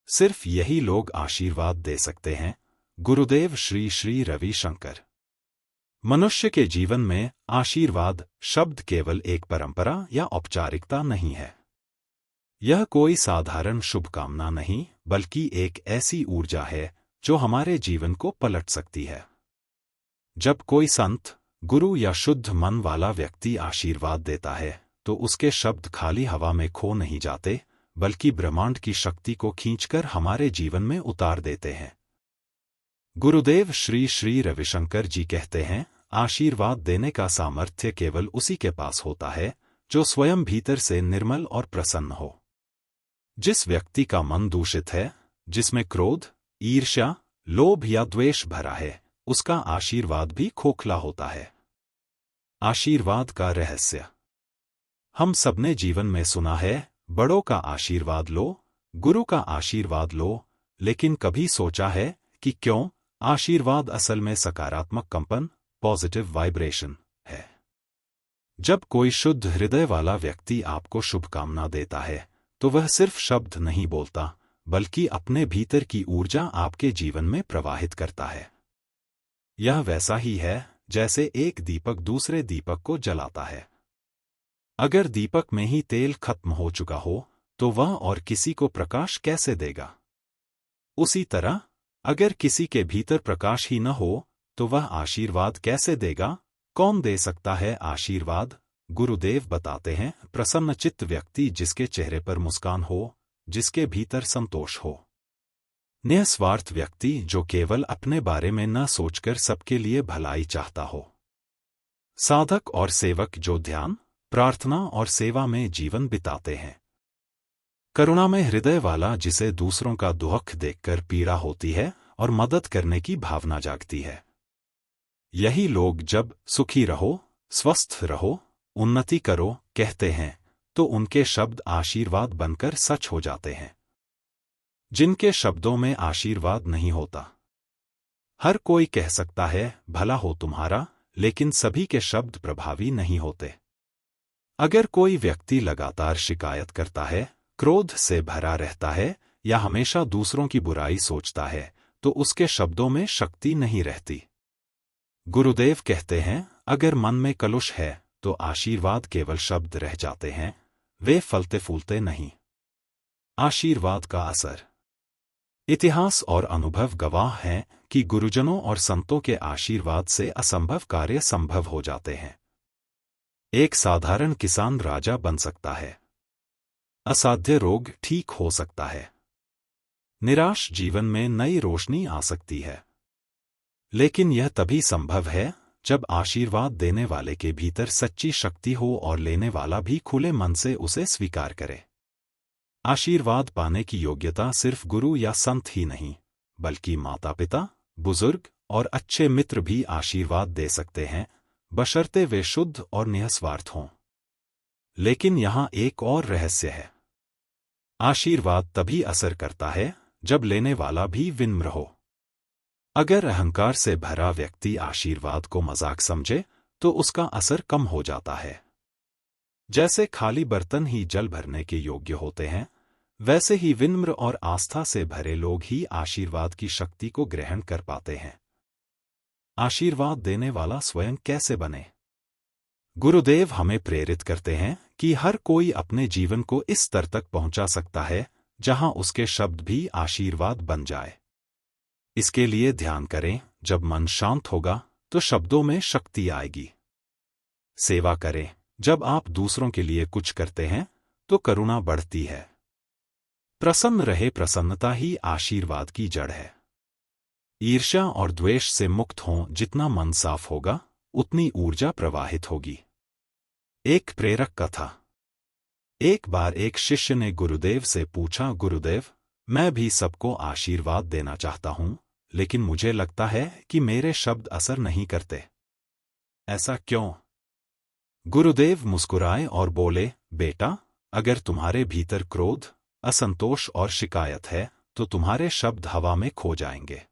सिर्फ यही लोग आशीर्वाद दे सकते हैं। गुरुदेव श्री श्री रविशंकर। मनुष्य के जीवन में आशीर्वाद शब्द केवल एक परंपरा या औपचारिकता नहीं है। यह कोई साधारण शुभकामना नहीं, बल्कि एक ऐसी ऊर्जा है जो हमारे जीवन को पलट सकती है। जब कोई संत, गुरु या शुद्ध मन वाला व्यक्ति आशीर्वाद देता है, तो उसके शब्द खाली हवा में खो नहीं जाते, बल्कि ब्रह्मांड की शक्ति को खींचकर हमारे जीवन में उतार देते हैं। गुरुदेव श्री श्री रविशंकर जी कहते हैं, आशीर्वाद देने का सामर्थ्य केवल उसी के पास होता है जो स्वयं भीतर से निर्मल और प्रसन्न हो। जिस व्यक्ति का मन दूषित है, जिसमें क्रोध, ईर्ष्या, लोभ या द्वेष भरा है, उसका आशीर्वाद भी खोखला होता है। आशीर्वाद का रहस्य। हम सबने जीवन में सुना है, बड़ों का आशीर्वाद लो, गुरु का आशीर्वाद लो, लेकिन कभी सोचा है कि क्यों आशीर्वाद असल में सकारात्मक कंपन, पॉजिटिव वाइब्रेशन है। जब कोई शुद्ध हृदय वाला व्यक्ति आपको शुभकामना देता है, तो वह सिर्फ शब्द नहीं बोलता, बल्कि अपने भीतर की ऊर्जा आपके जीवन में प्रवाहित करता है। यह वैसा ही है जैसे एक दीपक दूसरे दीपक को जलाता है। अगर दीपक में ही तेल खत्म हो चुका हो, तो वह और किसी को प्रकाश कैसे देगा? उसी तरह, अगर किसी के भीतर प्रकाश ही न हो, तो वह आशीर्वाद कैसे देगा? कौन दे सकता है आशीर्वाद? गुरुदेव बताते हैं, प्रसन्नचित्त व्यक्ति जिसके चेहरे पर मुस्कान हो, जिसके भीतर संतोष हो। निस्वार्थ व्यक्ति जो केवल अपने बारे में न सोचकर सबके लिए भलाई चाहता हो। साधक और सेवक जो ध्यान, प्रार्थना और सेवा में जीवन बिताते हैं। करुणामय हृदय वाला जिसे दूसरों का दुख देखकर पीड़ा होती है और मदद करने की भावना जागती है। यही लोग जब सुखी रहो, स्वस्थ रहो, उन्नति करो कहते हैं, तो उनके शब्द आशीर्वाद बनकर सच हो जाते हैं। जिनके शब्दों में आशीर्वाद नहीं होता। हर कोई कह सकता है भला हो तुम्हारा, लेकिन सभी के शब्द प्रभावी नहीं होते। अगर कोई व्यक्ति लगातार शिकायत करता है, क्रोध से भरा रहता है या हमेशा दूसरों की बुराई सोचता है, तो उसके शब्दों में शक्ति नहीं रहती। गुरुदेव कहते हैं, अगर मन में कलुष है तो आशीर्वाद केवल शब्द रह जाते हैं, वे फलते फूलते नहीं। आशीर्वाद का असर। इतिहास और अनुभव गवाह हैं कि गुरुजनों और संतों के आशीर्वाद से असंभव कार्य संभव हो जाते हैं। एक साधारण किसान राजा बन सकता है। असाध्य रोग ठीक हो सकता है। निराश जीवन में नई रोशनी आ सकती है। लेकिन यह तभी संभव है जब आशीर्वाद देने वाले के भीतर सच्ची शक्ति हो और लेने वाला भी खुले मन से उसे स्वीकार करे। आशीर्वाद पाने की योग्यता सिर्फ गुरु या संत ही नहीं, बल्कि माता पिता, बुजुर्ग और अच्छे मित्र भी आशीर्वाद दे सकते हैं, बशर्ते वे शुद्ध और निस्वार्थ हों। लेकिन यहाँ एक और रहस्य है। आशीर्वाद तभी असर करता है जब लेने वाला भी विनम्र हो। अगर अहंकार से भरा व्यक्ति आशीर्वाद को मजाक समझे, तो उसका असर कम हो जाता है। जैसे खाली बर्तन ही जल भरने के योग्य होते हैं, वैसे ही विनम्र और आस्था से भरे लोग ही आशीर्वाद की शक्ति को ग्रहण कर पाते हैं। आशीर्वाद देने वाला स्वयं कैसे बने? गुरुदेव हमें प्रेरित करते हैं कि हर कोई अपने जीवन को इस स्तर तक पहुंचा सकता है जहां उसके शब्द भी आशीर्वाद बन जाए। इसके लिए ध्यान करें, जब मन शांत होगा तो शब्दों में शक्ति आएगी। सेवा करें, जब आप दूसरों के लिए कुछ करते हैं तो करुणा बढ़ती है। प्रसन्न रहे, प्रसन्नता ही आशीर्वाद की जड़ है। ईर्ष्या और द्वेष से मुक्त हों, जितना मन साफ होगा उतनी ऊर्जा प्रवाहित होगी। एक प्रेरक कथा। एक बार एक शिष्य ने गुरुदेव से पूछा, गुरुदेव, मैं भी सबको आशीर्वाद देना चाहता हूं, लेकिन मुझे लगता है कि मेरे शब्द असर नहीं करते। ऐसा क्यों? गुरुदेव मुस्कुराए और बोले, बेटा, अगर तुम्हारे भीतर क्रोध, असंतोष और शिकायत है, तो तुम्हारे शब्द हवा में खो जाएंगे।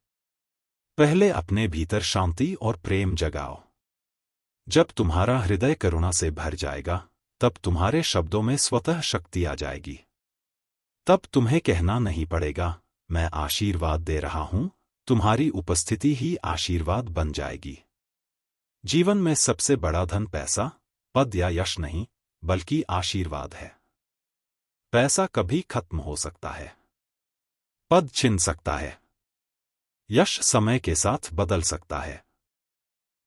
पहले अपने भीतर शांति और प्रेम जगाओ। जब तुम्हारा हृदय करुणा से भर जाएगा, तब तुम्हारे शब्दों में स्वतः शक्ति आ जाएगी। तब तुम्हें कहना नहीं पड़ेगा, मैं आशीर्वाद दे रहा हूं, तुम्हारी उपस्थिति ही आशीर्वाद बन जाएगी। जीवन में सबसे बड़ा धन पैसा, पद या यश नहीं, बल्कि आशीर्वाद है। पैसा कभी खत्म हो सकता है, पद छिन सकता है, यश समय के साथ बदल सकता है,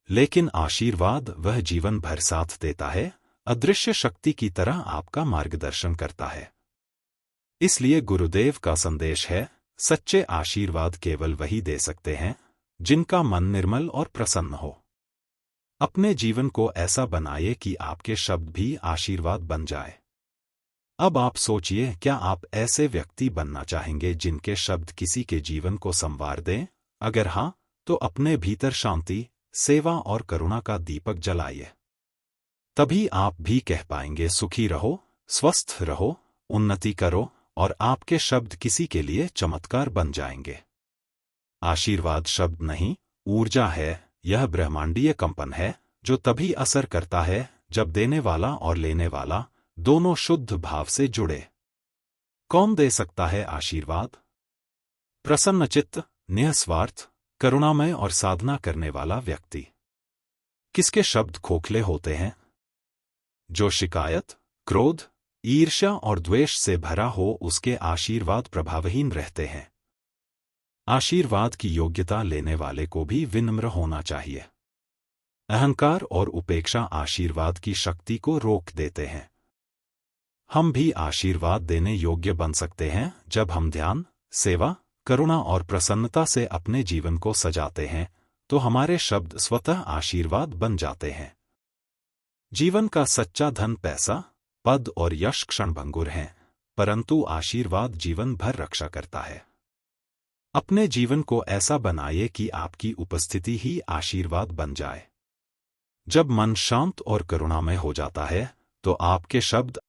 लेकिन आशीर्वाद वह जीवन भर साथ देता है, अदृश्य शक्ति की तरह आपका मार्गदर्शन करता है। इसलिए गुरुदेव का संदेश है, सच्चे आशीर्वाद केवल वही दे सकते हैं जिनका मन निर्मल और प्रसन्न हो। अपने जीवन को ऐसा बनाइए कि आपके शब्द भी आशीर्वाद बन जाए। अब आप सोचिए, क्या आप ऐसे व्यक्ति बनना चाहेंगे जिनके शब्द किसी के जीवन को संवार दें? अगर हाँ, तो अपने भीतर शांति, सेवा और करुणा का दीपक जलाइए। तभी आप भी कह पाएंगे, सुखी रहो, स्वस्थ रहो, उन्नति करो, और आपके शब्द किसी के लिए चमत्कार बन जाएंगे। आशीर्वाद शब्द नहीं, ऊर्जा है। यह ब्रह्मांडीय कंपन है जो तभी असर करता है जब देने वाला और लेने वाला दोनों शुद्ध भाव से जुड़े। कौन दे सकता है आशीर्वाद? प्रसन्नचित्त, निस्वार्थ, करुणामय और साधना करने वाला व्यक्ति। किसके शब्द खोखले होते हैं? जो शिकायत, क्रोध, ईर्ष्या और द्वेष से भरा हो, उसके आशीर्वाद प्रभावहीन रहते हैं। आशीर्वाद की योग्यता लेने वाले को भी विनम्र होना चाहिए। अहंकार और उपेक्षा आशीर्वाद की शक्ति को रोक देते हैं। हम भी आशीर्वाद देने योग्य बन सकते हैं जब हम ध्यान, सेवा, करुणा और प्रसन्नता से अपने जीवन को सजाते हैं, तो हमारे शब्द स्वतः आशीर्वाद बन जाते हैं। जीवन का सच्चा धन पैसा, पद और यश क्षणभंगुर हैं, परंतु आशीर्वाद जीवन भर रक्षा करता है। अपने जीवन को ऐसा बनाइए कि आपकी उपस्थिति ही आशीर्वाद बन जाए। जब मन शांत और करुणामय हो जाता है, तो आपके शब्द